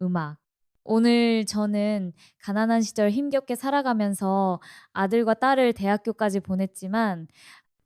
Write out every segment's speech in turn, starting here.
음악. 오늘 저는 가난한 시절 힘겹게 살아가면서 아들과 딸을 대학교까지 보냈지만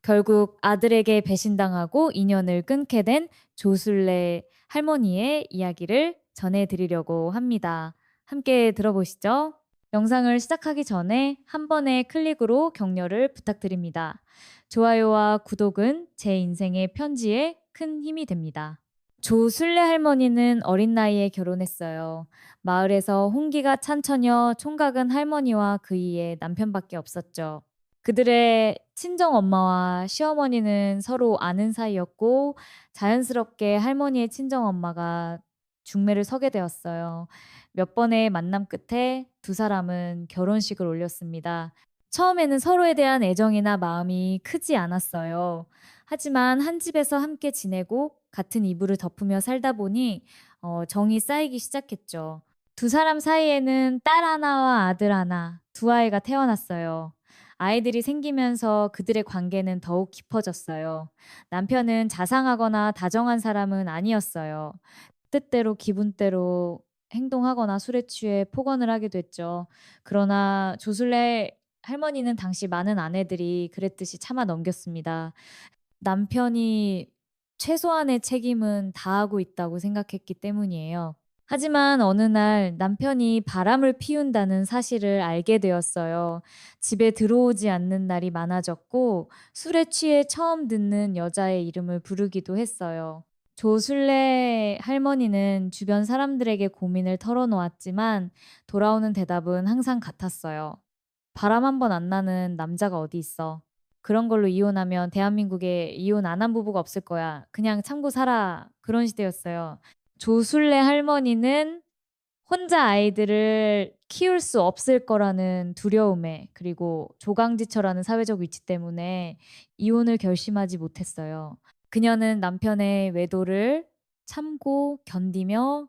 결국 아들에게 배신당하고 인연을 끊게 된 조술래 할머니의 이야기를 전해드리려고 합니다. 함께 들어보시죠. 영상을 시작하기 전에 한 번의 클릭으로 격려를 부탁드립니다. 좋아요와 구독은 제 인생의 편지에 큰 힘이 됩니다. 조술래 할머니는 어린 나이에 결혼했어요. 마을에서 홍기가 찬 처녀 총각은 할머니와 그이의 남편밖에 없었죠. 그들의 친정 엄마와 시어머니는 서로 아는 사이였고 자연스럽게 할머니의 친정 엄마가 중매를 서게 되었어요. 몇 번의 만남 끝에 두 사람은 결혼식을 올렸습니다. 처음에는 서로에 대한 애정이나 마음이 크지 않았어요. 하지만 한 집에서 함께 지내고 같은 이불을 덮으며 살다 보니 정이 쌓이기 시작했죠. 두 사람 사이에는 딸 하나와 아들 하나, 두 아이가 태어났어요. 아이들이 생기면서 그들의 관계는 더욱 깊어졌어요. 남편은 자상하거나 다정한 사람은 아니었어요. 뜻대로 기분대로 행동하거나 술에 취해 폭언을 하게 됐죠. 그러나 조술래 할머니는 당시 많은 아내들이 그랬듯이 참아 넘겼습니다. 남편이 최소한의 책임은 다하고 있다고 생각했기 때문이에요. 하지만 어느 날 남편이 바람을 피운다는 사실을 알게 되었어요. 집에 들어오지 않는 날이 많아졌고 술에 취해 처음 듣는 여자의 이름을 부르기도 했어요. 조술래 할머니는 주변 사람들에게 고민을 털어놓았지만 돌아오는 대답은 항상 같았어요. 바람 한 번 안 나는 남자가 어디 있어. 그런 걸로 이혼하면 대한민국에 이혼 안 한 부부가 없을 거야. 그냥 참고 살아. 그런 시대였어요. 조술래 할머니는 혼자 아이들을 키울 수 없을 거라는 두려움에 그리고 조강지처라는 사회적 위치 때문에 이혼을 결심하지 못했어요. 그녀는 남편의 외도를 참고 견디며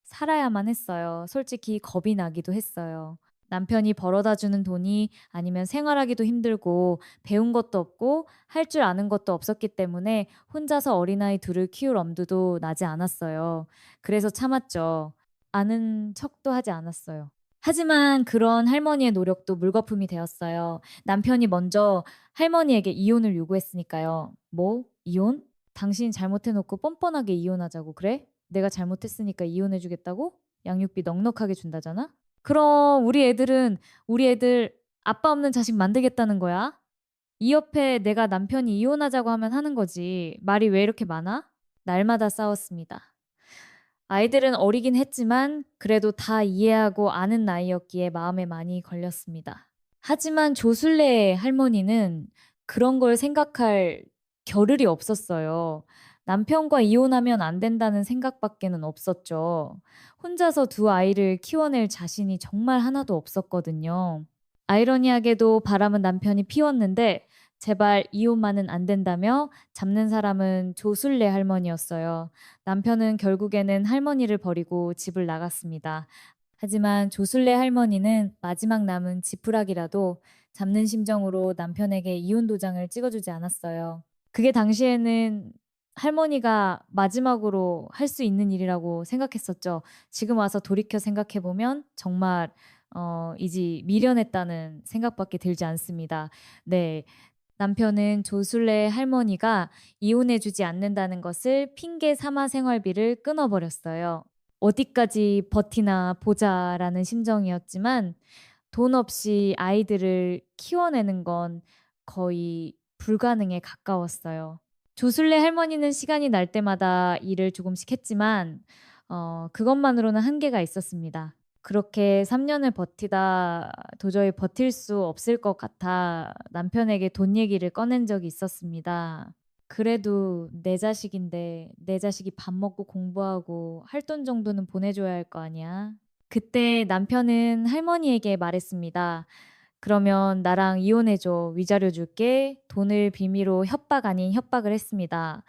살아야만 했어요. 솔직히 겁이 나기도 했어요. 남편이 벌어다 주는 돈이 아니면 생활하기도 힘들고 배운 것도 없고 할 줄 아는 것도 없었기 때문에 혼자서 어린아이 둘을 키울 엄두도 나지 않았어요. 그래서 참았죠. 아는 척도 하지 않았어요. 하지만 그런 할머니의 노력도 물거품이 되었어요. 남편이 먼저 할머니에게 이혼을 요구했으니까요. 뭐? 이혼? 당신이 잘못해놓고 뻔뻔하게 이혼하자고 그래? 내가 잘못했으니까 이혼해주겠다고? 양육비 넉넉하게 준다잖아? 그럼 우리 애들 아빠 없는 자식 만들겠다는 거야? 이 옆에 내가 남편이 이혼하자고 하면 하는 거지. 말이 왜 이렇게 많아? 날마다 싸웠습니다. 아이들은 어리긴 했지만 그래도 다 이해하고 아는 나이였기에 마음에 많이 걸렸습니다. 하지만 조술래의 할머니는 그런 걸 생각할 겨를이 없었어요. 남편과 이혼하면 안 된다는 생각밖에는 없었죠. 혼자서 두 아이를 키워낼 자신이 정말 하나도 없었거든요. 아이러니하게도 바람은 남편이 피웠는데 제발 이혼만은 안 된다며 잡는 사람은 조술래 할머니였어요. 남편은 결국에는 할머니를 버리고 집을 나갔습니다. 하지만 조술래 할머니는 마지막 남은 지푸라기라도 잡는 심정으로 남편에게 이혼 도장을 찍어주지 않았어요. 그게 당시에는 할머니가 마지막으로 할 수 있는 일이라고 생각했었죠. 지금 와서 돌이켜 생각해보면 정말 이지 미련했다는 생각밖에 들지 않습니다. 네. 남편은 조술래 할머니가 이혼해주지 않는다는 것을 핑계 삼아 생활비를 끊어버렸어요. 어디까지 버티나 보자라는 심정이었지만 돈 없이 아이들을 키워내는 건 거의 불가능에 가까웠어요. 조술래 할머니는 시간이 날 때마다 일을 조금씩 했지만 그것만으로는 한계가 있었습니다. 그렇게 3년을 버티다 도저히 버틸 수 없을 것 같아 남편에게 돈 얘기를 꺼낸 적이 있었습니다. 그래도 내 자식인데 내 자식이 밥 먹고 공부하고 할 돈 정도는 보내줘야 할 거 아니야. 그때 남편은 할머니에게 말했습니다. 그러면 나랑 이혼해줘. 위자료 줄게. 돈을 빌미로 협박 아닌 협박을 했습니다.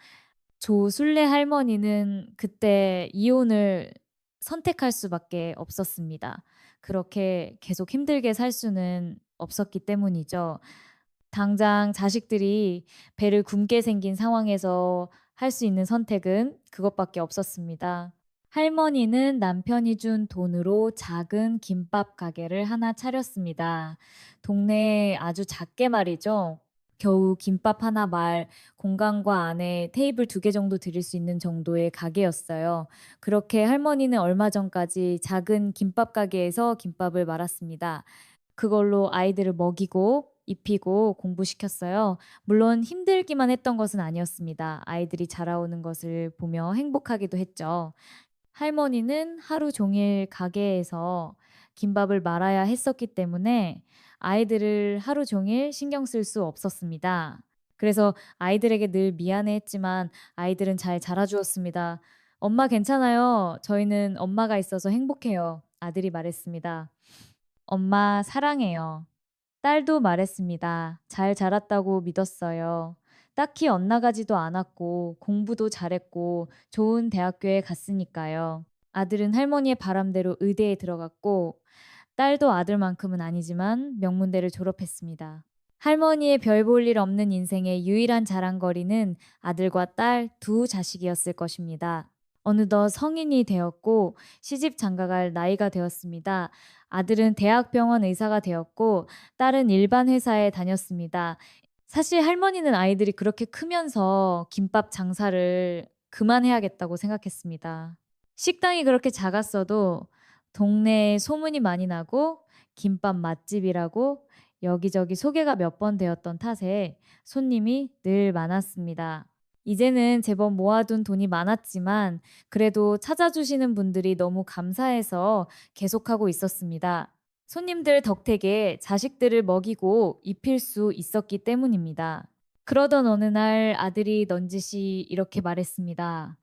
조술래 할머니는 그때 이혼을 선택할 수밖에 없었습니다. 그렇게 계속 힘들게 살 수는 없었기 때문이죠. 당장 자식들이 배를 굶게 생긴 상황에서 할 수 있는 선택은 그것밖에 없었습니다. 할머니는 남편이 준 돈으로 작은 김밥 가게를 하나 차렸습니다. 동네에 아주 작게 말이죠. 겨우 김밥 하나 말, 공간과 안에 테이블 2개 정도 들일 수 있는 정도의 가게였어요. 그렇게 할머니는 얼마 전까지 작은 김밥 가게에서 김밥을 말았습니다. 그걸로 아이들을 먹이고 입히고 공부시켰어요. 물론 힘들기만 했던 것은 아니었습니다. 아이들이 자라오는 것을 보며 행복하기도 했죠. 할머니는 하루 종일 가게에서 김밥을 말아야 했었기 때문에 아이들을 하루 종일 신경 쓸 수 없었습니다. 그래서 아이들에게 늘 미안해했지만 아이들은 잘 자라주었습니다. "엄마 괜찮아요. 저희는 엄마가 있어서 행복해요." 아들이 말했습니다. "엄마 사랑해요." 딸도 말했습니다. 잘 자랐다고 믿었어요. 딱히 엇나가지도 않았고 공부도 잘했고 좋은 대학교에 갔으니까요. 아들은 할머니의 바람대로 의대에 들어갔고 딸도 아들만큼은 아니지만 명문대를 졸업했습니다. 할머니의 별 볼 일 없는 인생의 유일한 자랑거리는 아들과 딸 두 자식이었을 것입니다. 어느덧 성인이 되었고 시집 장가갈 나이가 되었습니다. 아들은 대학병원 의사가 되었고 딸은 일반 회사에 다녔습니다. 사실 할머니는 아이들이 그렇게 크면서 김밥 장사를 그만해야겠다고 생각했습니다. 식당이 그렇게 작았어도 동네에 소문이 많이 나고 김밥 맛집이라고 여기저기 소개가 몇 번 되었던 탓에 손님이 늘 많았습니다. 이제는 제법 모아둔 돈이 많았지만 그래도 찾아주시는 분들이 너무 감사해서 계속하고 있었습니다. 손님들 덕택에 자식들을 먹이고 입힐 수 있었기 때문입니다. 그러던 어느 날 아들이 넌지시 이렇게 말했습니다.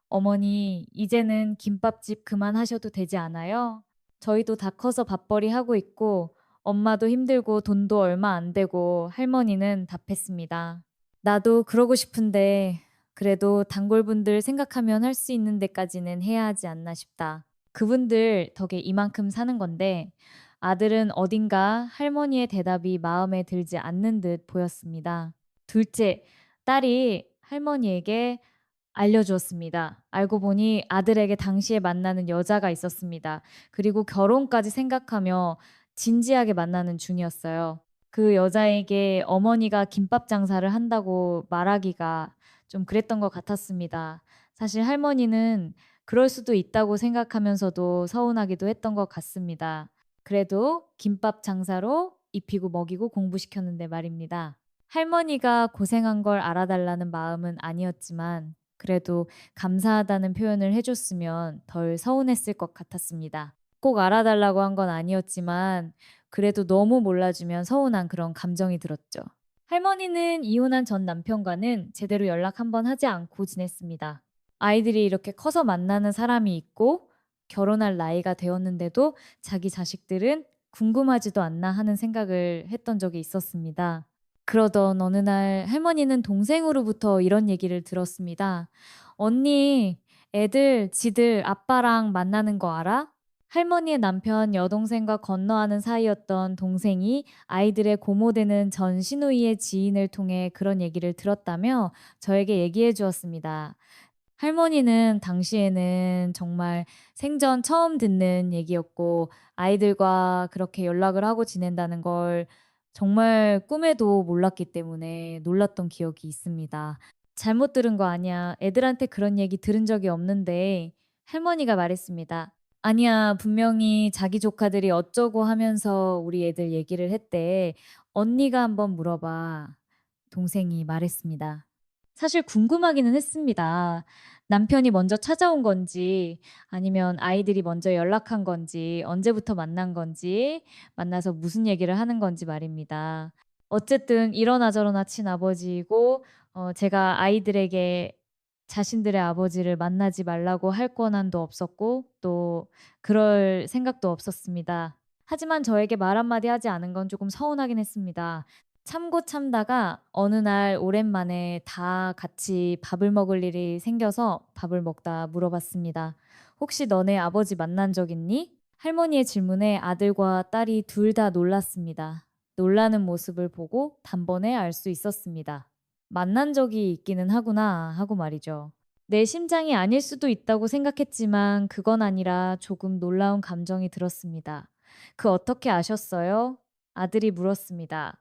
어머니, 이제는 김밥집 그만하셔도 되지 않아요? 저희도 다 커서 밥벌이 하고 있고 엄마도 힘들고 돈도 얼마 안 되고 할머니는 답했습니다. 나도 그러고 싶은데 그래도 단골분들 생각하면 할 수 있는 데까지는 해야 하지 않나 싶다. 그분들 덕에 이만큼 사는 건데 아들은 어딘가 할머니의 대답이 마음에 들지 않는 듯 보였습니다. 둘째, 딸이 할머니에게 알려주었습니다. 알고 보니 아들에게 당시에 만나는 여자가 있었습니다. 그리고 결혼까지 생각하며 진지하게 만나는 중이었어요. 그 여자에게 어머니가 김밥 장사를 한다고 말하기가 좀 그랬던 것 같았습니다. 사실 할머니는 그럴 수도 있다고 생각하면서도 서운하기도 했던 것 같습니다. 그래도 김밥 장사로 입히고 먹이고 공부시켰는데 말입니다. 할머니가 고생한 걸 알아달라는 마음은 아니었지만 그래도 감사하다는 표현을 해줬으면 덜 서운했을 것 같았습니다. 꼭 알아달라고 한 건 아니었지만 그래도 너무 몰라주면 서운한 그런 감정이 들었죠. 할머니는 이혼한 전 남편과는 제대로 연락 한번 하지 않고 지냈습니다. 아이들이 이렇게 커서 만나는 사람이 있고 결혼할 나이가 되었는데도 자기 자식들은 궁금하지도 않나 하는 생각을 했던 적이 있었습니다. 그러던 어느 날 할머니는 동생으로부터 이런 얘기를 들었습니다. 언니, 애들 지들 아빠랑 만나는 거 알아? 할머니의 남편 여동생과 건너하는 사이였던 동생이 아이들의 고모되는 전 시누이의 지인을 통해 그런 얘기를 들었다며 저에게 얘기해 주었습니다. 할머니는 당시에는 정말 생전 처음 듣는 얘기였고 아이들과 그렇게 연락을 하고 지낸다는 걸 정말 꿈에도 몰랐기 때문에 놀랐던 기억이 있습니다. "잘못 들은 거 아니야. 애들한테 그런 얘기 들은 적이 없는데." 할머니가 말했습니다. "아니야. 분명히 자기 조카들이 어쩌고 하면서 우리 애들 얘기를 했대. 언니가 한번 물어봐." 동생이 말했습니다. 사실 궁금하기는 했습니다. 남편이 먼저 찾아온 건지 아니면 아이들이 먼저 연락한 건지 언제부터 만난 건지 만나서 무슨 얘기를 하는 건지 말입니다. 어쨌든 이러나 저러나 친아버지이고 제가 아이들에게 자신들의 아버지를 만나지 말라고 할 권한도 없었고 또 그럴 생각도 없었습니다. 하지만 저에게 말 한마디 하지 않은 건 조금 서운하긴 했습니다. 참고 참다가 어느 날 오랜만에 다 같이 밥을 먹을 일이 생겨서 밥을 먹다 물어봤습니다. "혹시 너네 아버지 만난 적 있니?" 할머니의 질문에 아들과 딸이 둘 다 놀랐습니다. 놀라는 모습을 보고 단번에 알 수 있었습니다. '만난 적이 있기는 하구나.' 하고 말이죠. 내 심장이 아닐 수도 있다고 생각했지만 그건 아니라 조금 놀라운 감정이 들었습니다. 그 어떻게 아셨어요? 아들이 물었습니다.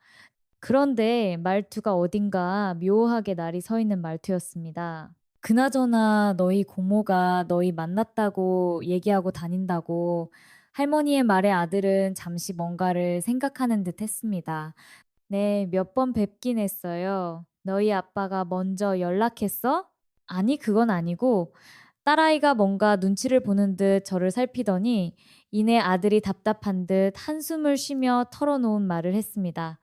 그런데 말투가 어딘가 묘하게 날이 서 있는 말투였습니다. 그나저나 너희 고모가 너희 만났다고 얘기하고 다닌다고 할머니의 말에 아들은 잠시 뭔가를 생각하는 듯 했습니다. 네, 몇 번 뵙긴 했어요. 너희 아빠가 먼저 연락했어? 아니, 그건 아니고 딸아이가 뭔가 눈치를 보는 듯 저를 살피더니 이내 아들이 답답한 듯 한숨을 쉬며 털어놓은 말을 했습니다.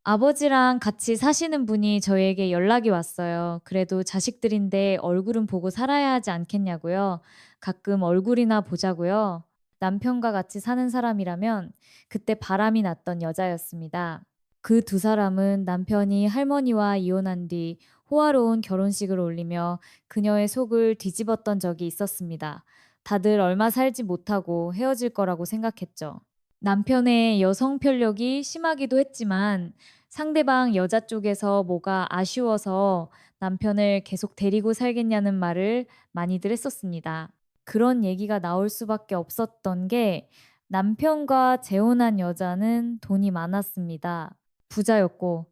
아버지랑 같이 사시는 분이 저에게 연락이 왔어요. 그래도 자식들인데 얼굴은 보고 살아야 하지 않겠냐고요. 가끔 얼굴이나 보자고요. 남편과 같이 사는 사람이라면 그때 바람이 났던 여자였습니다. 그 두 사람은 남편이 할머니와 이혼한 뒤 호화로운 결혼식을 올리며 그녀의 속을 뒤집었던 적이 있었습니다. 다들 얼마 살지 못하고 헤어질 거라고 생각했죠. 남편의 여성 편력이 심하기도 했지만 상대방 여자 쪽에서 뭐가 아쉬워서 남편을 계속 데리고 살겠냐는 말을 많이들 했었습니다. 그런 얘기가 나올 수밖에 없었던 게 남편과 재혼한 여자는 돈이 많았습니다. 부자였고,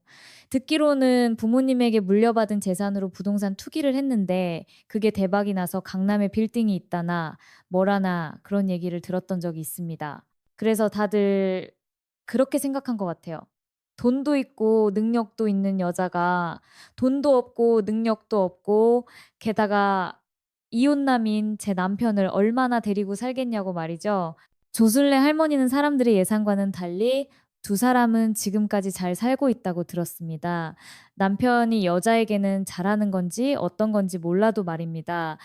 듣기로는 부모님에게 물려받은 재산으로 부동산 투기를 했는데 그게 대박이 나서 강남에 빌딩이 있다나 뭐라나 그런 얘기를 들었던 적이 있습니다. 그래서 다들 그렇게 생각한 것 같아요. 돈도 있고 능력도 있는 여자가 돈도 없고 능력도 없고 게다가 이혼남인 제 남편을 얼마나 데리고 살겠냐고 말이죠. 조술래 할머니는 사람들의 예상과는 달리 두 사람은 지금까지 잘 살고 있다고 들었습니다. 남편이 여자에게는 잘하는 건지 어떤 건지 몰라도 말입니다.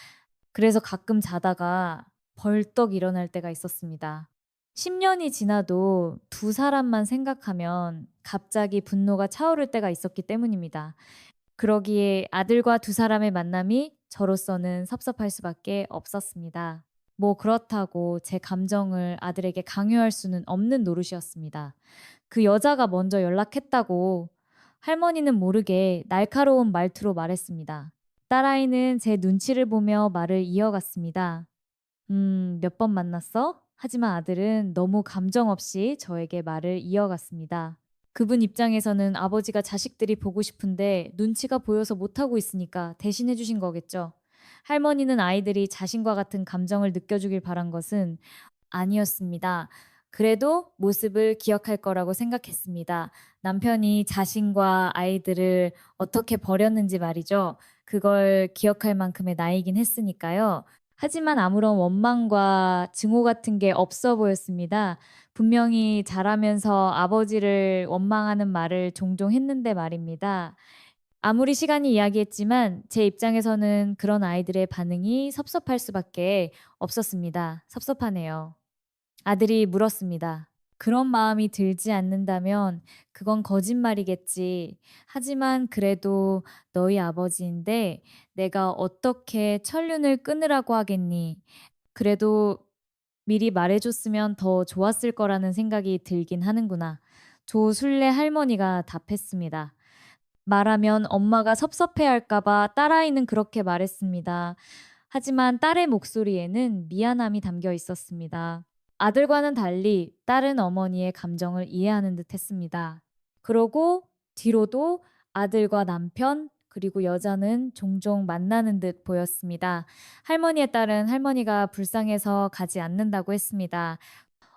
그래서 가끔 자다가 벌떡 일어날 때가 있었습니다. 10년이 지나도 두 사람만 생각하면 갑자기 분노가 차오를 때가 있었기 때문입니다. 그러기에 아들과 두 사람의 만남이 저로서는 섭섭할 수밖에 없었습니다. 뭐 그렇다고 제 감정을 아들에게 강요할 수는 없는 노릇이었습니다. 그 여자가 먼저 연락했다고 할머니는 모르게 날카로운 말투로 말했습니다. 딸아이는 제 눈치를 보며 말을 이어갔습니다. 몇 번 만났어? 하지만 아들은 너무 감정 없이 저에게 말을 이어갔습니다. 그분 입장에서는 아버지가 자식들이 보고 싶은데 눈치가 보여서 못하고 있으니까 대신해 주신 거겠죠. 할머니는 아이들이 자신과 같은 감정을 느껴주길 바란 것은 아니었습니다. 그래도 모습을 기억할 거라고 생각했습니다. 남편이 자신과 아이들을 어떻게 버렸는지 말이죠. 그걸 기억할 만큼의 나이긴 했으니까요. 하지만 아무런 원망과 증오 같은 게 없어 보였습니다. 분명히 자라면서 아버지를 원망하는 말을 종종 했는데 말입니다. 아무리 시간이 이야기했지만 제 입장에서는 그런 아이들의 반응이 섭섭할 수밖에 없었습니다. 섭섭하네요. 아들이 물었습니다. 그런 마음이 들지 않는다면 그건 거짓말이겠지. 하지만 그래도 너희 아버지인데 내가 어떻게 천륜을 끊으라고 하겠니? 그래도 미리 말해줬으면 더 좋았을 거라는 생각이 들긴 하는구나. 조술래 할머니가 답했습니다. 말하면 엄마가 섭섭해할까봐 딸아이는 그렇게 말했습니다. 하지만 딸의 목소리에는 미안함이 담겨 있었습니다. 아들과는 달리 딸은 어머니의 감정을 이해하는 듯 했습니다. 그러고 뒤로도 아들과 남편, 그리고 여자는 종종 만나는 듯 보였습니다. 할머니의 딸은 할머니가 불쌍해서 가지 않는다고 했습니다.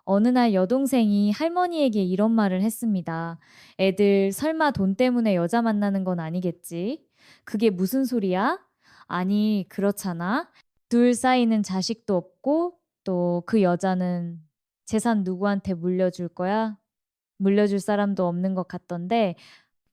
어느 날 여동생이 할머니에게 이런 말을 했습니다. 애들 설마 돈 때문에 여자 만나는 건 아니겠지? 그게 무슨 소리야? 아니, 그렇잖아. 둘 사이는 자식도 없고 또 그 여자는 재산 누구한테 물려줄 거야? 물려줄 사람도 없는 것 같던데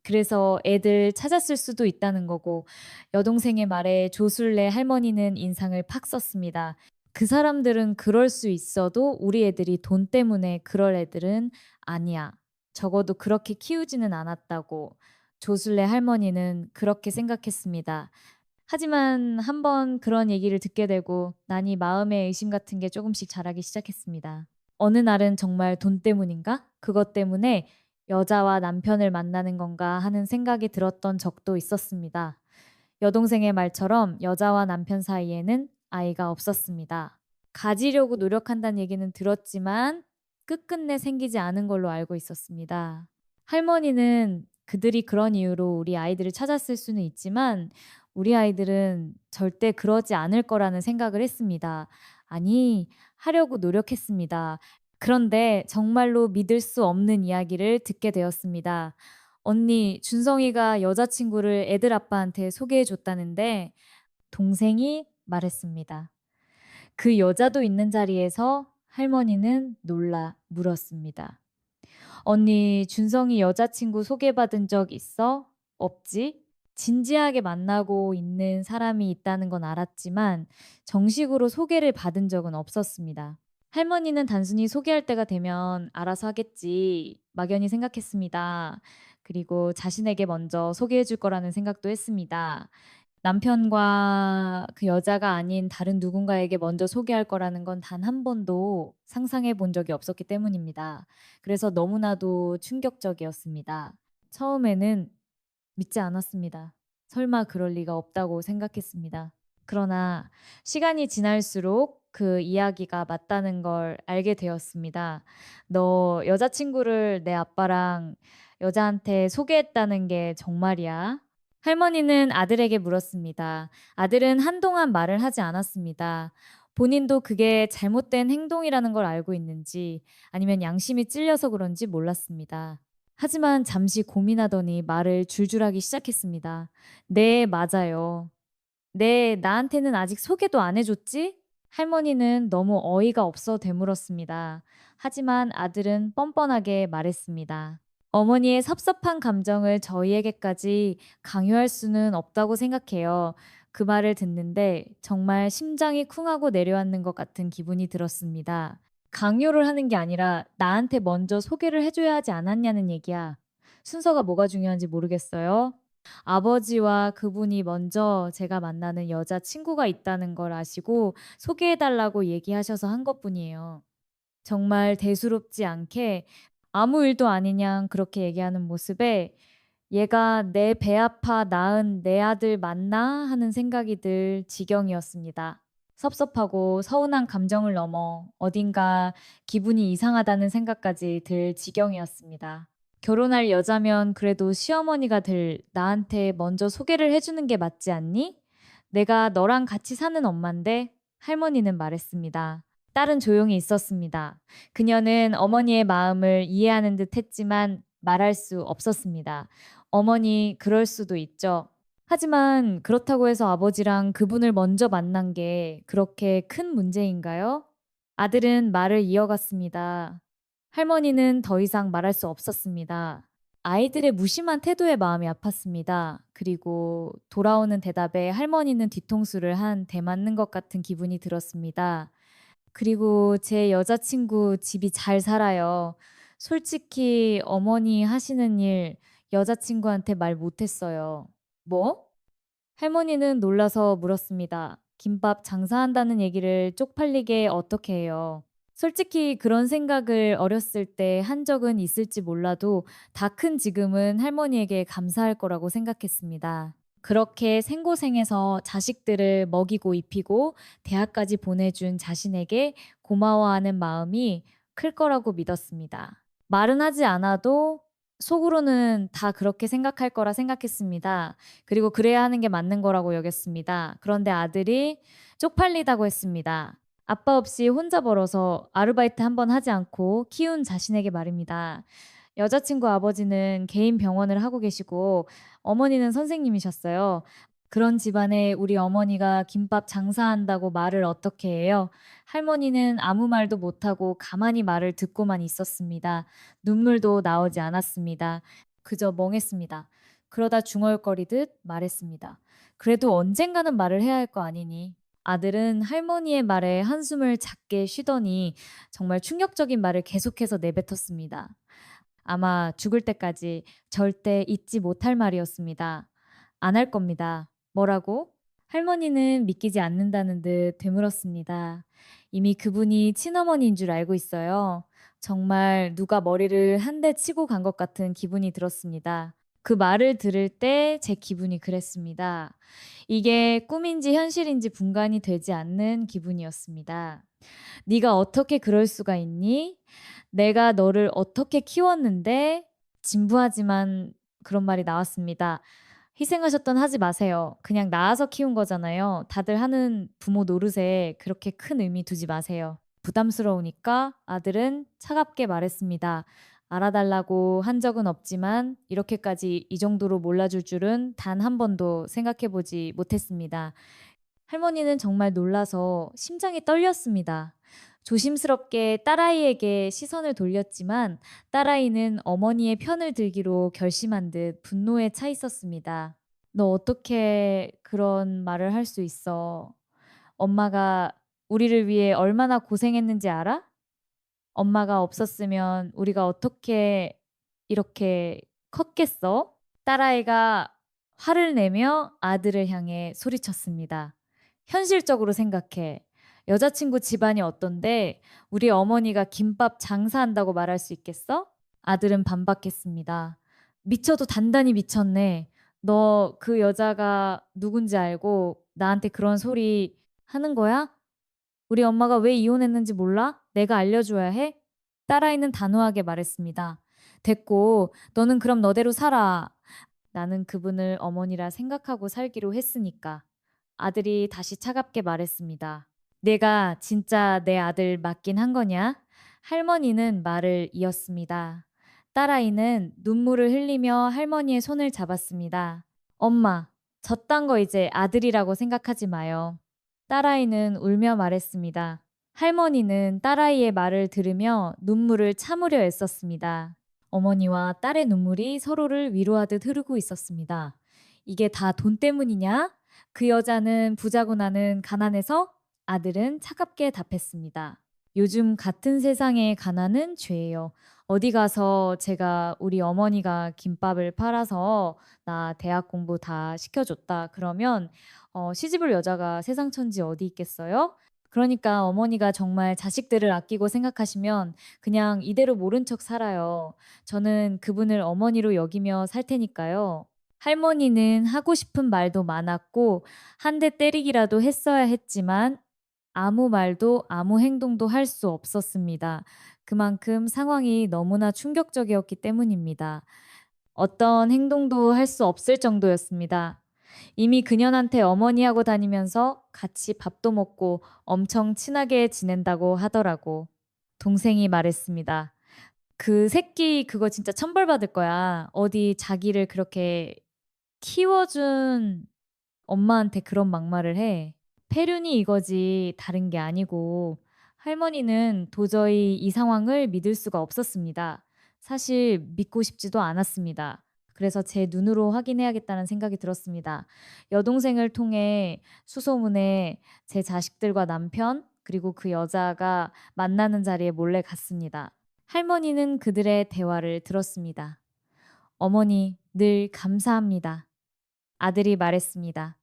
그래서 애들 찾았을 수도 있다는 거고 여동생의 말에 조술래 할머니는 인상을 팍 썼습니다. 그 사람들은 그럴 수 있어도 우리 애들이 돈 때문에 그럴 애들은 아니야. 적어도 그렇게 키우지는 않았다고 조술래 할머니는 그렇게 생각했습니다. 하지만 한번 그런 얘기를 듣게 되고 나니 마음의 의심 같은 게 조금씩 자라기 시작했습니다. 어느 날은 정말 돈 때문인가? 그것 때문에 여자와 남편을 만나는 건가 하는 생각이 들었던 적도 있었습니다. 여동생의 말처럼 여자와 남편 사이에는 아이가 없었습니다. 가지려고 노력한다는 얘기는 들었지만 끝끝내 생기지 않은 걸로 알고 있었습니다. 할머니는 그들이 그런 이유로 우리 아이들을 찾았을 수는 있지만 우리 아이들은 절대 그러지 않을 거라는 생각을 했습니다. 아니, 하려고 노력했습니다. 그런데 정말로 믿을 수 없는 이야기를 듣게 되었습니다. 언니, 준성이가 여자친구를 애들 아빠한테 소개해 줬다는데 동생이 말했습니다. 그 여자도 있는 자리에서 할머니는 놀라 물었습니다. 언니, 준성이 여자친구 소개받은 적 있어? 없지? 진지하게 만나고 있는 사람이 있다는 건 알았지만 정식으로 소개를 받은 적은 없었습니다. 할머니는 단순히 소개할 때가 되면 알아서 하겠지 막연히 생각했습니다. 그리고 자신에게 먼저 소개해 줄 거라는 생각도 했습니다. 남편과 그 여자가 아닌 다른 누군가에게 먼저 소개할 거라는 건 단 한 번도 상상해 본 적이 없었기 때문입니다. 그래서 너무나도 충격적이었습니다. 처음에는 믿지 않았습니다. 설마 그럴 리가 없다고 생각했습니다. 그러나 시간이 지날수록 그 이야기가 맞다는 걸 알게 되었습니다. 너 여자친구를 내 아빠랑 여자한테 소개했다는 게 정말이야? 할머니는 아들에게 물었습니다. 아들은 한동안 말을 하지 않았습니다. 본인도 그게 잘못된 행동이라는 걸 알고 있는지 아니면 양심이 찔려서 그런지 몰랐습니다. 하지만 잠시 고민하더니 말을 줄줄하기 시작했습니다. 네, 맞아요. 네, 나한테는 아직 소개도 안 해줬지? 할머니는 너무 어이가 없어 되물었습니다. 하지만 아들은 뻔뻔하게 말했습니다. 어머니의 섭섭한 감정을 저희에게까지 강요할 수는 없다고 생각해요. 그 말을 듣는데 정말 심장이 쿵하고 내려앉는 것 같은 기분이 들었습니다. 강요를 하는 게 아니라 나한테 먼저 소개를 해줘야 하지 않았냐는 얘기야. 순서가 뭐가 중요한지 모르겠어요. 아버지와 그분이 먼저 제가 만나는 여자친구가 있다는 걸 아시고 소개해달라고 얘기하셔서 한 것뿐이에요. 정말 대수롭지 않게 아무 일도 아니냥 그렇게 얘기하는 모습에 얘가 내 배 아파 낳은 내 아들 맞나 하는 생각이 들 지경이었습니다. 섭섭하고 서운한 감정을 넘어 어딘가 기분이 이상하다는 생각까지 들 지경이었습니다. 결혼할 여자면 그래도 시어머니가 될 나한테 먼저 소개를 해주는 게 맞지 않니? 내가 너랑 같이 사는 엄마인데 할머니는 말했습니다. 딸은 조용히 있었습니다. 그녀는 어머니의 마음을 이해하는 듯 했지만 말할 수 없었습니다. 어머니, 그럴 수도 있죠. 하지만 그렇다고 해서 아버지랑 그분을 먼저 만난 게 그렇게 큰 문제인가요? 아들은 말을 이어갔습니다. 할머니는 더 이상 말할 수 없었습니다. 아이들의 무심한 태도에 마음이 아팠습니다. 그리고 돌아오는 대답에 할머니는 뒤통수를 한 대 맞는 것 같은 기분이 들었습니다. 그리고 제 여자친구 집이 잘 살아요. 솔직히 어머니 하시는 일 여자친구한테 말 못했어요. 뭐? 할머니는 놀라서 물었습니다. 김밥 장사한다는 얘기를 쪽팔리게 어떻게 해요? 솔직히 그런 생각을 어렸을 때 한 적은 있을지 몰라도 다 큰 지금은 할머니에게 감사할 거라고 생각했습니다. 그렇게 생고생해서 자식들을 먹이고 입히고 대학까지 보내준 자신에게 고마워하는 마음이 클 거라고 믿었습니다. 말은 하지 않아도 속으로는 다 그렇게 생각할 거라 생각했습니다. 그리고 그래야 하는 게 맞는 거라고 여겼습니다. 그런데 아들이 쪽팔리다고 했습니다. 아빠 없이 혼자 벌어서 아르바이트 한 번 하지 않고 키운 자신에게 말입니다. 여자친구 아버지는 개인 병원을 하고 계시고 어머니는 선생님이셨어요. 그런 집안에 우리 어머니가 김밥 장사한다고 말을 어떻게 해요? 할머니는 아무 말도 못하고 가만히 말을 듣고만 있었습니다. 눈물도 나오지 않았습니다. 그저 멍했습니다. 그러다 중얼거리듯 말했습니다. 그래도 언젠가는 말을 해야 할 거 아니니. 아들은 할머니의 말에 한숨을 작게 쉬더니 정말 충격적인 말을 계속해서 내뱉었습니다. 아마 죽을 때까지 절대 잊지 못할 말이었습니다. 안 할 겁니다. 뭐라고? 할머니는 믿기지 않는다는 듯 되물었습니다. 이미 그분이 친어머니인 줄 알고 있어요. 정말 누가 머리를 한 대 치고 간 것 같은 기분이 들었습니다. 그 말을 들을 때 제 기분이 그랬습니다. 이게 꿈인지 현실인지 분간이 되지 않는 기분이었습니다. "네가 어떻게 그럴 수가 있니? 내가 너를 어떻게 키웠는데?" 진부하지만 그런 말이 나왔습니다. "희생하셨던 하지 마세요. 그냥 낳아서 키운 거잖아요. 다들 하는 부모 노릇에 그렇게 큰 의미 두지 마세요." 부담스러우니까 아들은 차갑게 말했습니다. 알아달라고 한 적은 없지만 이렇게까지 이 정도로 몰라줄 줄은 단 한 번도 생각해 보지 못했습니다. 할머니는 정말 놀라서 심장이 떨렸습니다. 조심스럽게 딸아이에게 시선을 돌렸지만 딸아이는 어머니의 편을 들기로 결심한 듯 분노에 차 있었습니다. "너 어떻게 그런 말을 할 수 있어? 엄마가 우리를 위해 얼마나 고생했는지 알아? 엄마가 없었으면 우리가 어떻게 이렇게 컸겠어?" 딸아이가 화를 내며 아들을 향해 소리쳤습니다. "현실적으로 생각해. 여자친구 집안이 어떤데 우리 어머니가 김밥 장사한다고 말할 수 있겠어?" 아들은 반박했습니다. "미쳐도 단단히 미쳤네. 너 그 여자가 누군지 알고 나한테 그런 소리 하는 거야? 우리 엄마가 왜 이혼했는지 몰라? 내가 알려줘야 해?" 딸아이는 단호하게 말했습니다. "됐고, 너는 그럼 너대로 살아. 나는 그분을 어머니라 생각하고 살기로 했으니까." 아들이 다시 차갑게 말했습니다. "내가 진짜 내 아들 맞긴 한 거냐?" 할머니는 말을 이었습니다. 딸아이는 눈물을 흘리며 할머니의 손을 잡았습니다. "엄마, 저딴 거 이제 아들이라고 생각하지 마요." 딸아이는 울며 말했습니다. 할머니는 딸아이의 말을 들으며 눈물을 참으려 애썼습니다. 어머니와 딸의 눈물이 서로를 위로하듯 흐르고 있었습니다. "이게 다 돈 때문이냐? 그 여자는 부자고 나는 가난해서?" 아들은 차갑게 답했습니다. "요즘 같은 세상의 가난은 죄예요. 어디 가서 제가 우리 어머니가 김밥을 팔아서 나 대학 공부 다 시켜줬다 그러면 시집을 여자가 세상 천지 어디 있겠어요? 그러니까 어머니가 정말 자식들을 아끼고 생각하시면 그냥 이대로 모른 척 살아요. 저는 그분을 어머니로 여기며 살 테니까요." 할머니는 하고 싶은 말도 많았고 한 대 때리기라도 했어야 했지만 아무 말도 아무 행동도 할 수 없었습니다. 그만큼 상황이 너무나 충격적이었기 때문입니다. 어떤 행동도 할 수 없을 정도였습니다. 이미 그년한테 어머니하고 다니면서 같이 밥도 먹고 엄청 친하게 지낸다고 하더라고. 동생이 말했습니다. "그 새끼 그거 진짜 천벌받을 거야. 어디 자기를 그렇게 키워준 엄마한테 그런 막말을 해." 폐륜이 이거지 다른 게 아니고 할머니는 도저히 이 상황을 믿을 수가 없었습니다. 사실 믿고 싶지도 않았습니다. 그래서 제 눈으로 확인해야겠다는 생각이 들었습니다. 여동생을 통해 수소문에 제 자식들과 남편 그리고 그 여자가 만나는 자리에 몰래 갔습니다. 할머니는 그들의 대화를 들었습니다. "어머니, 늘 감사합니다." 아들이 말했습니다.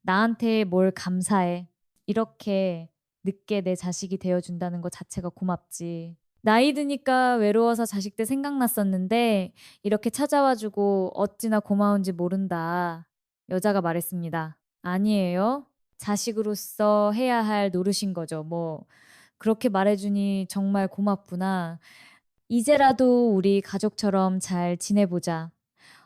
"나한테 뭘 감사해. 이렇게 늦게 내 자식이 되어준다는 것 자체가 고맙지. 나이 드니까 외로워서 자식들 생각났었는데 이렇게 찾아와주고 어찌나 고마운지 모른다." 여자가 말했습니다. "아니에요. 자식으로서 해야 할 노릇인 거죠. 뭐 그렇게 말해주니 정말 고맙구나. 이제라도 우리 가족처럼 잘 지내보자."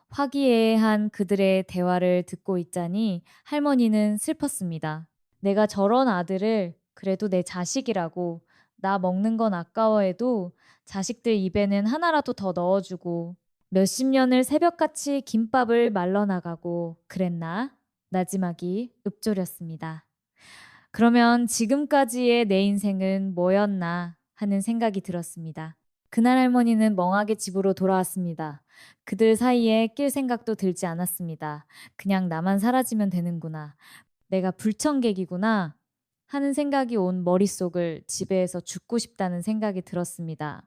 화기애애한 그들의 대화를 듣고 있자니 할머니는 슬펐습니다. 내가 저런 아들을 그래도 내 자식이라고 나 먹는 건 아까워해도 자식들 입에는 하나라도 더 넣어주고 몇십 년을 새벽같이 김밥을 말러나가고 그랬나? 나지막이 읊조렸습니다. 그러면 지금까지의 내 인생은 뭐였나 하는 생각이 들었습니다. 그날 할머니는 멍하게 집으로 돌아왔습니다. 그들 사이에 낄 생각도 들지 않았습니다. 그냥 나만 사라지면 되는구나. 내가 불청객이구나 하는 생각이 온 머릿속을 지배해서 죽고 싶다는 생각이 들었습니다.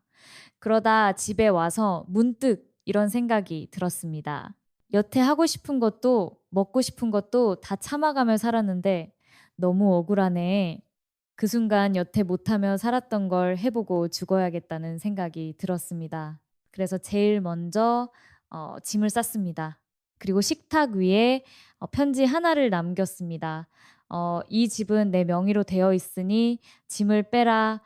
그러다 집에 와서 문득 이런 생각이 들었습니다. 여태 하고 싶은 것도 먹고 싶은 것도 다 참아가며 살았는데 너무 억울하네. 그 순간 여태 못하며 살았던 걸 해보고 죽어야겠다는 생각이 들었습니다. 그래서 제일 먼저 짐을 쌌습니다. 그리고 식탁 위에 편지 하나를 남겼습니다. "이 집은 내 명의로 되어 있으니 짐을 빼라.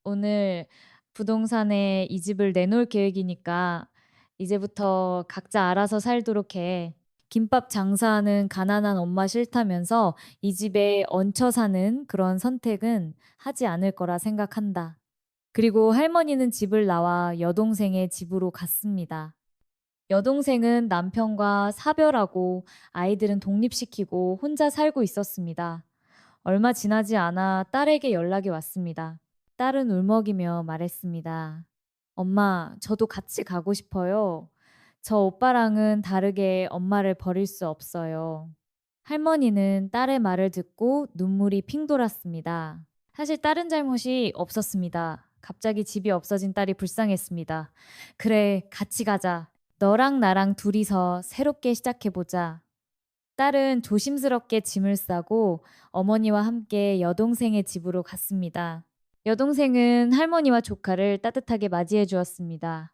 오늘 부동산에 이 집을 내놓을 계획이니까 이제부터 각자 알아서 살도록 해. 김밥 장사하는 가난한 엄마 싫다면서 이 집에 얹혀 사는 그런 선택은 하지 않을 거라 생각한다." 그리고 할머니는 집을 나와 여동생의 집으로 갔습니다. 여동생은 남편과 사별하고 아이들은 독립시키고 혼자 살고 있었습니다. 얼마 지나지 않아 딸에게 연락이 왔습니다. 딸은 울먹이며 말했습니다. "엄마, 저도 같이 가고 싶어요. 저 오빠랑은 다르게 엄마를 버릴 수 없어요." 할머니는 딸의 말을 듣고 눈물이 핑 돌았습니다. 사실 딸은 잘못이 없었습니다. 갑자기 집이 없어진 딸이 불쌍했습니다. "그래, 같이 가자. 너랑 나랑 둘이서 새롭게 시작해보자." 딸은 조심스럽게 짐을 싸고 어머니와 함께 여동생의 집으로 갔습니다. 여동생은 할머니와 조카를 따뜻하게 맞이해 주었습니다.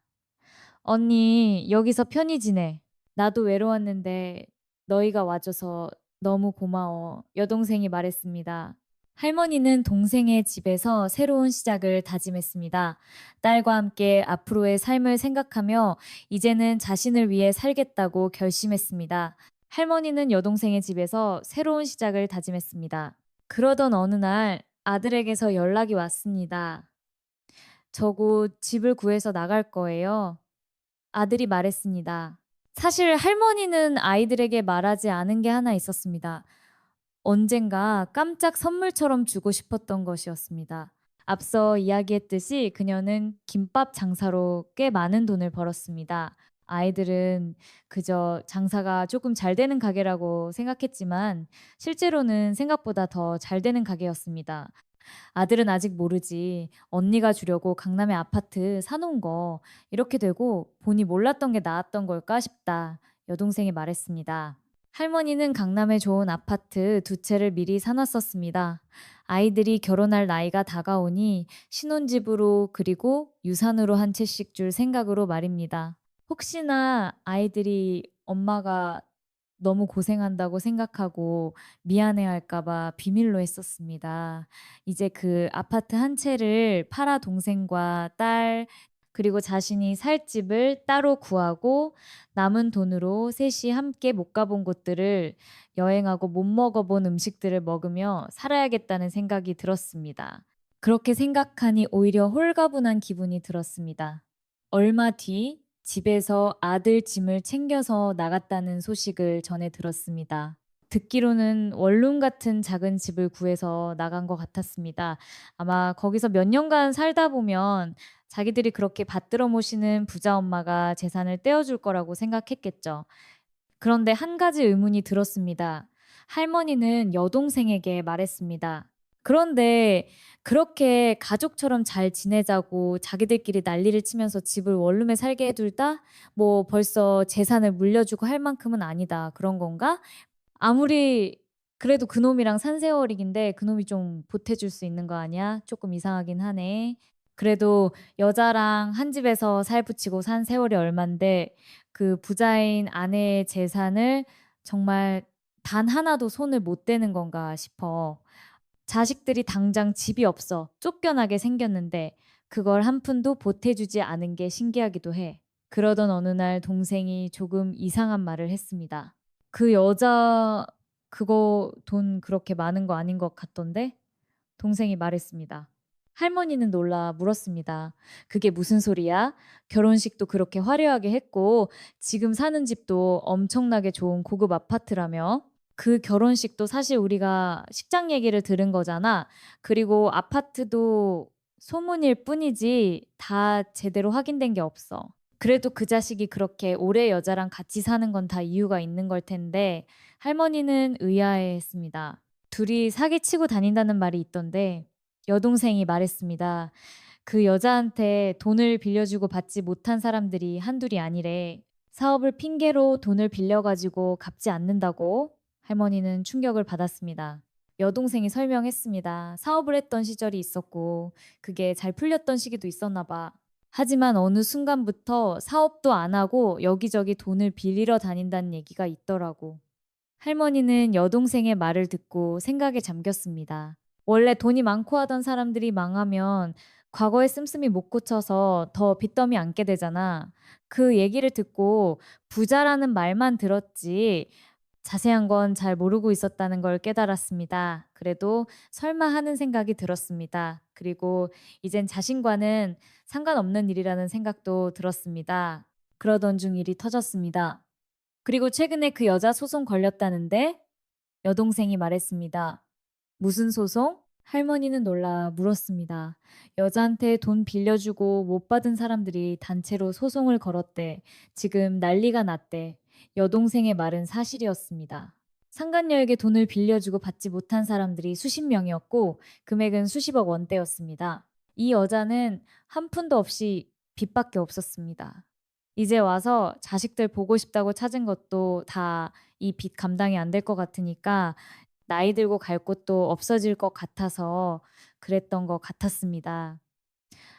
"언니, 여기서 편히 지내. 나도 외로웠는데 너희가 와줘서 너무 고마워." 여동생이 말했습니다. 할머니는 동생의 집에서 새로운 시작을 다짐했습니다. 딸과 함께 앞으로의 삶을 생각하며 이제는 자신을 위해 살겠다고 결심했습니다. 할머니는 여동생의 집에서 새로운 시작을 다짐했습니다. 그러던 어느 날 아들에게서 연락이 왔습니다. "저 곧 집을 구해서 나갈 거예요." 아들이 말했습니다. 사실 할머니는 아이들에게 말하지 않은 게 하나 있었습니다. 언젠가 깜짝 선물처럼 주고 싶었던 것이었습니다. 앞서 이야기했듯이 그녀는 김밥 장사로 꽤 많은 돈을 벌었습니다. 아이들은 그저 장사가 조금 잘 되는 가게라고 생각했지만 실제로는 생각보다 더 잘 되는 가게였습니다. 아들은 아직 모르지. 언니가 주려고 강남에 아파트 사놓은 거 이렇게 되고 본이 몰랐던 게 나았던 걸까 싶다. 여동생이 말했습니다. 할머니는 강남에 좋은 아파트 두 채를 미리 사놨었습니다. 아이들이 결혼할 나이가 다가오니 신혼집으로 그리고 유산으로 한 채씩 줄 생각으로 말입니다. 혹시나 아이들이 엄마가 너무 고생한다고 생각하고 미안해할까 봐 비밀로 했었습니다. 이제 그 아파트 한 채를 팔아 동생과 딸 그리고 자신이 살 집을 따로 구하고 남은 돈으로 셋이 함께 못 가본 곳들을 여행하고 못 먹어본 음식들을 먹으며 살아야겠다는 생각이 들었습니다. 그렇게 생각하니 오히려 홀가분한 기분이 들었습니다. 얼마 뒤 집에서 아들 짐을 챙겨서 나갔다는 소식을 전해 들었습니다. 듣기로는 원룸 같은 작은 집을 구해서 나간 것 같았습니다. 아마 거기서 몇 년간 살다 보면 자기들이 그렇게 받들어 모시는 부자 엄마가 재산을 떼어줄 거라고 생각했겠죠. 그런데 한 가지 의문이 들었습니다. 할머니는 여동생에게 말했습니다. "그런데 그렇게 가족처럼 잘 지내자고 자기들끼리 난리를 치면서 집을 원룸에 살게 해둘다? 뭐 벌써 재산을 물려주고 할 만큼은 아니다. 그런 건가? 아무리 그래도 그놈이랑 산 세월이긴데 그놈이 좀 보태줄 수 있는 거 아니야? 조금 이상하긴 하네. 그래도 여자랑 한 집에서 살붙이고 산 세월이 얼만데 그 부자인 아내의 재산을 정말 단 하나도 손을 못 대는 건가 싶어. 자식들이 당장 집이 없어 쫓겨나게 생겼는데 그걸 한 푼도 보태주지 않은 게 신기하기도 해." 그러던 어느 날 동생이 조금 이상한 말을 했습니다. "그 여자 그거 돈 그렇게 많은 거 아닌 것 같던데?" 동생이 말했습니다. 할머니는 놀라 물었습니다. "그게 무슨 소리야? 결혼식도 그렇게 화려하게 했고 지금 사는 집도 엄청나게 좋은 고급 아파트라며? 그 결혼식도 사실 우리가 식장 얘기를 들은 거잖아. 그리고 아파트도 소문일 뿐이지 다 제대로 확인된 게 없어. 그래도 그 자식이 그렇게 오래 여자랑 같이 사는 건 다 이유가 있는 걸 텐데." 할머니는 의아해했습니다. "둘이 사기치고 다닌다는 말이 있던데." 여동생이 말했습니다. "그 여자한테 돈을 빌려주고 받지 못한 사람들이 한둘이 아니래. 사업을 핑계로 돈을 빌려가지고 갚지 않는다고." 할머니는 충격을 받았습니다. 여동생이 설명했습니다. 사업을 했던 시절이 있었고 그게 잘 풀렸던 시기도 있었나 봐. 하지만 어느 순간부터 사업도 안 하고 여기저기 돈을 빌리러 다닌다는 얘기가 있더라고. 할머니는 여동생의 말을 듣고 생각에 잠겼습니다. 원래 돈이 많고 하던 사람들이 망하면 과거의 씀씀이 못 고쳐서 더 빚더미 안게 되잖아. 그 얘기를 듣고 부자라는 말만 들었지 자세한 건 잘 모르고 있었다는 걸 깨달았습니다. 그래도 설마 하는 생각이 들었습니다. 그리고 이젠 자신과는 상관없는 일이라는 생각도 들었습니다. 그러던 중 일이 터졌습니다. 그리고 최근에 그 여자 소송 걸렸다는데 여동생이 말했습니다. 무슨 소송? 할머니는 놀라 물었습니다. 여자한테 돈 빌려주고 못 받은 사람들이 단체로 소송을 걸었대. 지금 난리가 났대. 여동생의 말은 사실이었습니다. 상간녀에게 돈을 빌려주고 받지 못한 사람들이 수십 명이었고 금액은 수십억 원대였습니다. 이 여자는 한 푼도 없이 빚밖에 없었습니다. 이제 와서 자식들 보고 싶다고 찾은 것도 다 이 빚 감당이 안 될 것 같으니까 나이 들고 갈 곳도 없어질 것 같아서 그랬던 것 같았습니다.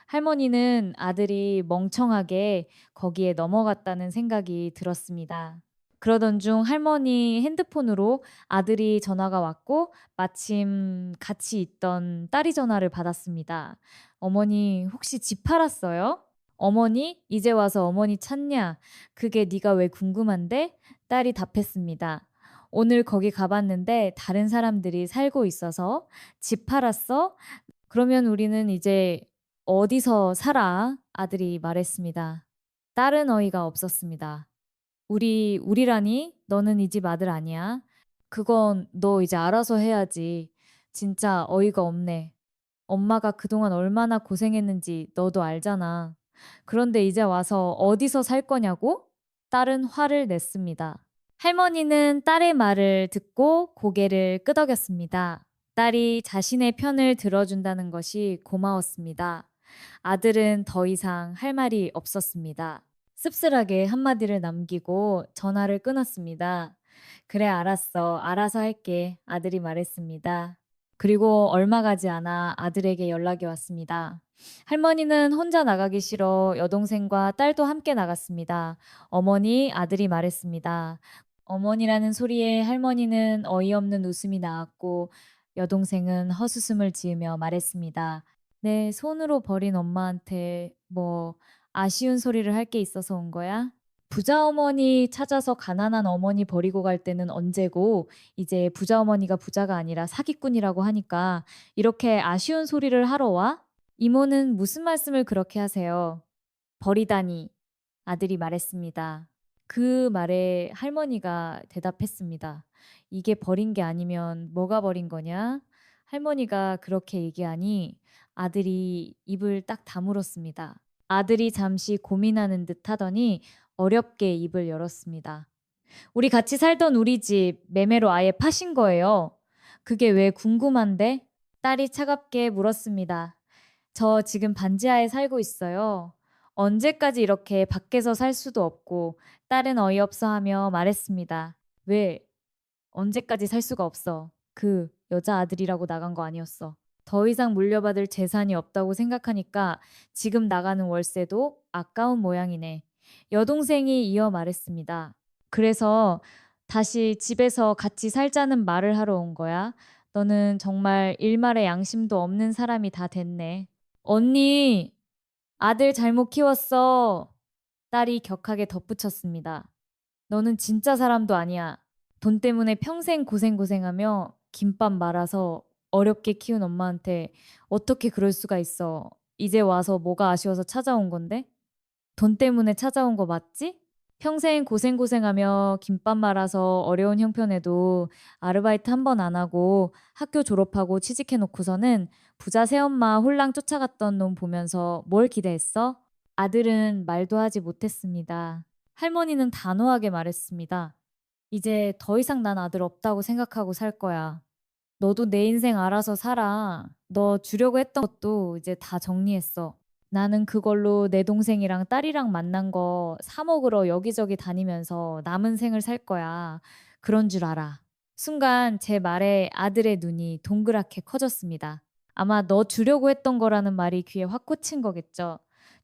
할머니는 아들이 멍청하게 거기에 넘어갔다는 생각이 들었습니다. 그러던 중 할머니 핸드폰으로 아들이 전화가 왔고 마침 같이 있던 딸이 전화를 받았습니다. 어머니 혹시 집 팔았어요? 어머니 이제 와서 어머니 찾냐? 그게 네가 왜 궁금한데? 딸이 답했습니다. 오늘 거기 가봤는데 다른 사람들이 살고 있어서 집 팔았어? 그러면 우리는 이제 어디서 살아? 아들이 말했습니다. 딸은 어이가 없었습니다. 우리라니? 너는 이 집 아들 아니야? 그건 너 이제 알아서 해야지. 진짜 어이가 없네. 엄마가 그동안 얼마나 고생했는지 너도 알잖아. 그런데 이제 와서 어디서 살 거냐고? 딸은 화를 냈습니다. 할머니는 딸의 말을 듣고 고개를 끄덕였습니다. 딸이 자신의 편을 들어준다는 것이 고마웠습니다. 아들은 더 이상 할 말이 없었습니다. 씁쓸하게 한마디를 남기고 전화를 끊었습니다. 그래, 알았어. 알아서 할게. 아들이 말했습니다. 그리고 얼마 가지 않아 아들에게 연락이 왔습니다. 할머니는 혼자 나가기 싫어 여동생과 딸도 함께 나갔습니다. 어머니, 아들이 말했습니다. 어머니라는 소리에 할머니는 어이없는 웃음이 나왔고 여동생은 헛웃음을 지으며 말했습니다. 내 손으로 버린 엄마한테 뭐 아쉬운 소리를 할 게 있어서 온 거야? 부자 어머니 찾아서 가난한 어머니 버리고 갈 때는 언제고 이제 부자 어머니가 부자가 아니라 사기꾼이라고 하니까 이렇게 아쉬운 소리를 하러 와? 이모는 무슨 말씀을 그렇게 하세요? 버리다니 아들이 말했습니다. 그 말에 할머니가 대답했습니다. 이게 버린 게 아니면 뭐가 버린 거냐? 할머니가 그렇게 얘기하니 아들이 입을 딱 다물었습니다. 아들이 잠시 고민하는 듯 하더니 어렵게 입을 열었습니다. 우리 같이 살던 우리 집 매매로 아예 파신 거예요. 그게 왜 궁금한데? 딸이 차갑게 물었습니다. 저 지금 반지하에 살고 있어요. 언제까지 이렇게 밖에서 살 수도 없고 딸은 어이없어 하며 말했습니다. 왜? 언제까지 살 수가 없어. 그 여자 아들이라고 나간 거 아니었어. 더 이상 물려받을 재산이 없다고 생각하니까 지금 나가는 월세도 아까운 모양이네. 여동생이 이어 말했습니다. 그래서 다시 집에서 같이 살자는 말을 하러 온 거야. 너는 정말 일말의 양심도 없는 사람이 다 됐네. 언니, 아들 잘못 키웠어. 딸이 격하게 덧붙였습니다. 너는 진짜 사람도 아니야. 돈 때문에 평생 고생하며 김밥 말아서 어렵게 키운 엄마한테 어떻게 그럴 수가 있어. 이제 와서 뭐가 아쉬워서 찾아온 건데? 돈 때문에 찾아온 거 맞지? 평생 고생하며 김밥 말아서 어려운 형편에도 아르바이트 한 번 안 하고 학교 졸업하고 취직해 놓고서는 부자 새엄마 홀랑 쫓아갔던 놈 보면서 뭘 기대했어? 아들은 말도 하지 못했습니다. 할머니는 단호하게 말했습니다. 이제 더 이상 난 아들 없다고 생각하고 살 거야. 너도 내 인생 알아서 살아. 너 주려고 했던 것도 이제 다 정리했어. 나는 그걸로 내 동생이랑 딸이랑 만난 거 사 먹으러 여기저기 다니면서 남은 생을 살 거야. 그런 줄 알아. 순간 제 말에 아들의 눈이 동그랗게 커졌습니다. 아마 너 주려고 했던 거라는 말이 귀에 확 꽂힌 거겠죠.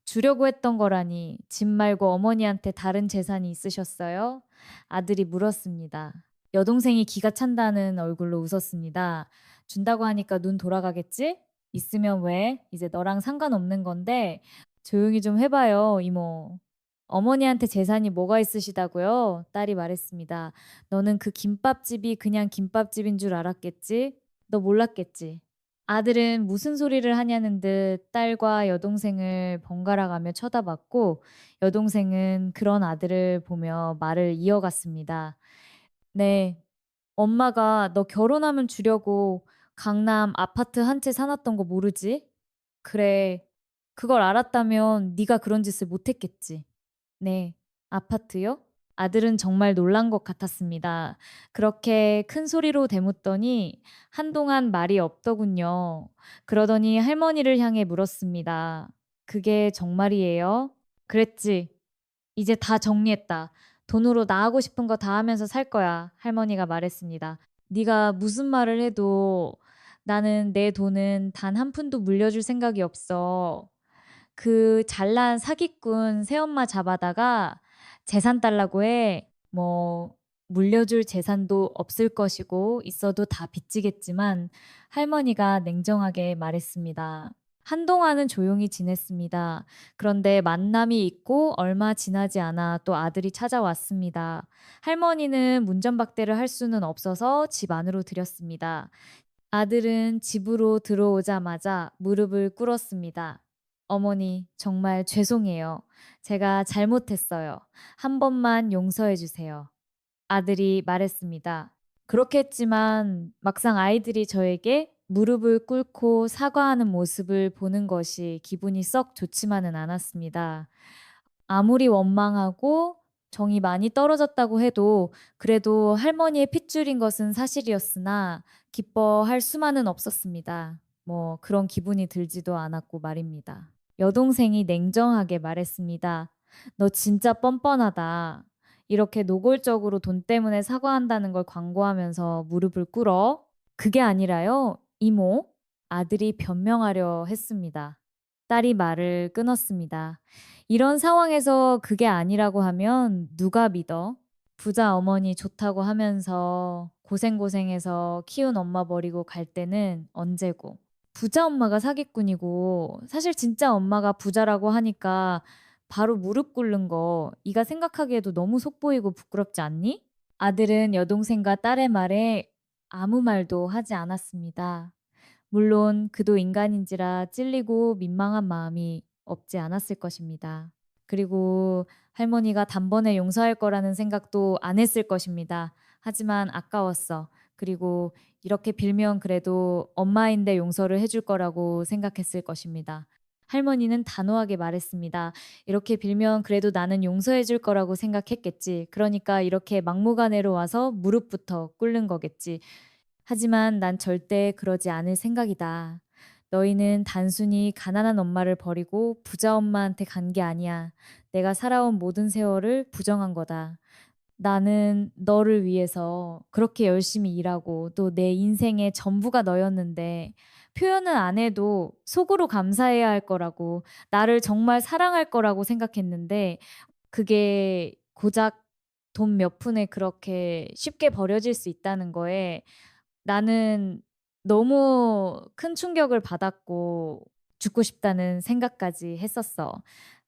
주려고 했던 거라니 집 말고 어머니한테 다른 재산이 있으셨어요? 아들이 물었습니다. 여동생이 기가 찬다는 얼굴로 웃었습니다. 준다고 하니까 눈 돌아가겠지? 있으면 왜? 이제 너랑 상관없는 건데 조용히 좀 해봐요, 이모. 어머니한테 재산이 뭐가 있으시다고요? 딸이 말했습니다. 너는 그 김밥집이 그냥 김밥집인 줄 알았겠지? 너 몰랐겠지? 아들은 무슨 소리를 하냐는 듯 딸과 여동생을 번갈아 가며 쳐다봤고, 여동생은 그런 아들을 보며 말을 이어갔습니다. 네, 엄마가 너 결혼하면 주려고 강남 아파트 한 채 사놨던 거 모르지? 그래, 그걸 알았다면 네가 그런 짓을 못했겠지. 네, 아파트요? 아들은 정말 놀란 것 같았습니다. 그렇게 큰 소리로 대묻더니 한동안 말이 없더군요. 그러더니 할머니를 향해 물었습니다. 그게 정말이에요? 그랬지. 이제 다 정리했다. 돈으로 나 하고 싶은 거 다 하면서 살 거야. 할머니가 말했습니다. 네가 무슨 말을 해도 나는 내 돈은 단 한 푼도 물려줄 생각이 없어. 그 잘난 사기꾼 새엄마 잡아다가 재산 달라고 해. 뭐 물려줄 재산도 없을 것이고 있어도 다 빚지겠지만 할머니가 냉정하게 말했습니다. 한동안은 조용히 지냈습니다. 그런데 만남이 있고 얼마 지나지 않아 또 아들이 찾아왔습니다. 할머니는 문전박대를 할 수는 없어서 집 안으로 들였습니다. 아들은 집으로 들어오자마자 무릎을 꿇었습니다. 어머니, 정말 죄송해요. 제가 잘못했어요. 한 번만 용서해 주세요. 아들이 말했습니다. 그렇게 했지만 막상 아이들이 저에게 무릎을 꿇고 사과하는 모습을 보는 것이 기분이 썩 좋지만은 않았습니다. 아무리 원망하고 정이 많이 떨어졌다고 해도 그래도 할머니의 핏줄인 것은 사실이었으나 기뻐할 수만은 없었습니다. 뭐 그런 기분이 들지도 않았고 말입니다. 여동생이 냉정하게 말했습니다. 너 진짜 뻔뻔하다. 이렇게 노골적으로 돈 때문에 사과한다는 걸 광고하면서 무릎을 꿇어? 그게 아니라요, 이모. 아들이 변명하려 했습니다. 딸이 말을 끊었습니다. 이런 상황에서 그게 아니라고 하면 누가 믿어? 부자 어머니 좋다고 하면서 고생고생해서 키운 엄마 버리고 갈 때는 언제고. 부자 엄마가 사기꾼이고 사실 진짜 엄마가 부자라고 하니까 바로 무릎 꿇는 거 네가 생각하기에도 너무 속보이고 부끄럽지 않니? 아들은 여동생과 딸의 말에 아무 말도 하지 않았습니다. 물론 그도 인간인지라 찔리고 민망한 마음이 없지 않았을 것입니다. 그리고 할머니가 단번에 용서할 거라는 생각도 안 했을 것입니다. 하지만 아까웠어. 그리고 이렇게 빌면 그래도 엄마인데 용서를 해줄 거라고 생각했을 것입니다. 할머니는 단호하게 말했습니다. 이렇게 빌면 그래도 나는 용서해 줄 거라고 생각했겠지. 그러니까 이렇게 막무가내로 와서 무릎부터 꿇는 거겠지. 하지만 난 절대 그러지 않을 생각이다. 너희는 단순히 가난한 엄마를 버리고 부자 엄마한테 간 게 아니야. 내가 살아온 모든 세월을 부정한 거다. 나는 너를 위해서 그렇게 열심히 일하고 또 내 인생의 전부가 너였는데 표현은 안 해도 속으로 감사해야 할 거라고 나를 정말 사랑할 거라고 생각했는데 그게 고작 돈 몇 푼에 그렇게 쉽게 버려질 수 있다는 거에 나는 너무 큰 충격을 받았고 죽고 싶다는 생각까지 했었어.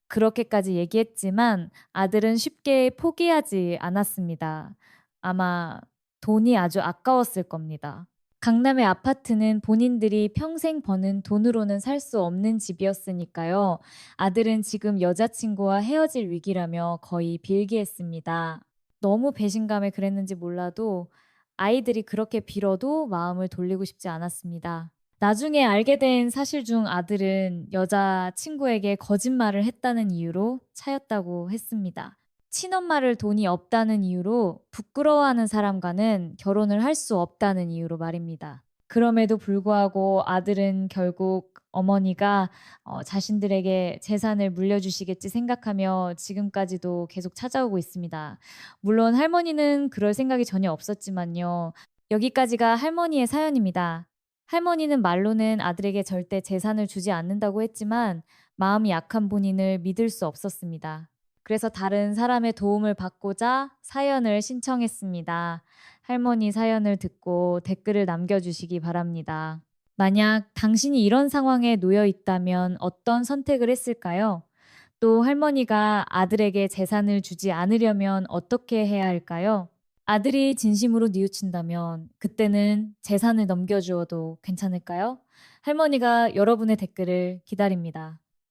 그렇게까지 얘기했지만 아들은 쉽게 포기하지 않았습니다. 아마 돈이 아주 아까웠을 겁니다. 강남의 아파트는 본인들이 평생 버는 돈으로는 살 수 없는 집이었으니까요. 아들은 지금 여자친구와 헤어질 위기라며 거의 빌기했습니다. 너무 배신감에 그랬는지 몰라도 아이들이 그렇게 빌어도 마음을 돌리고 싶지 않았습니다. 나중에 알게 된 사실 중 아들은 여자친구에게 거짓말을 했다는 이유로 차였다고 했습니다. 친엄마를 돈이 없다는 이유로 부끄러워하는 사람과는 결혼을 할 수 없다는 이유로 말입니다. 그럼에도 불구하고 아들은 결국 어머니가 자신들에게 재산을 물려주시겠지 생각하며 지금까지도 계속 찾아오고 있습니다. 물론 할머니는 그럴 생각이 전혀 없었지만요. 여기까지가 할머니의 사연입니다. 할머니는 말로는 아들에게 절대 재산을 주지 않는다고 했지만 마음이 약한 본인을 믿을 수 없었습니다. 그래서 다른 사람의 도움을 받고자 사연을 신청했습니다. 할머니 사연을 듣고 댓글을 남겨주시기 바랍니다. 만약 당신이 이런 상황에 놓여 있다면 어떤 선택을 했을까요? 또 할머니가 아들에게 재산을 주지 않으려면 어떻게 해야 할까요? 아들이 진심으로 뉘우친다면 그때는 재산을 넘겨주어도 괜찮을까요? 할머니가 여러분의 댓글을 기다립니다.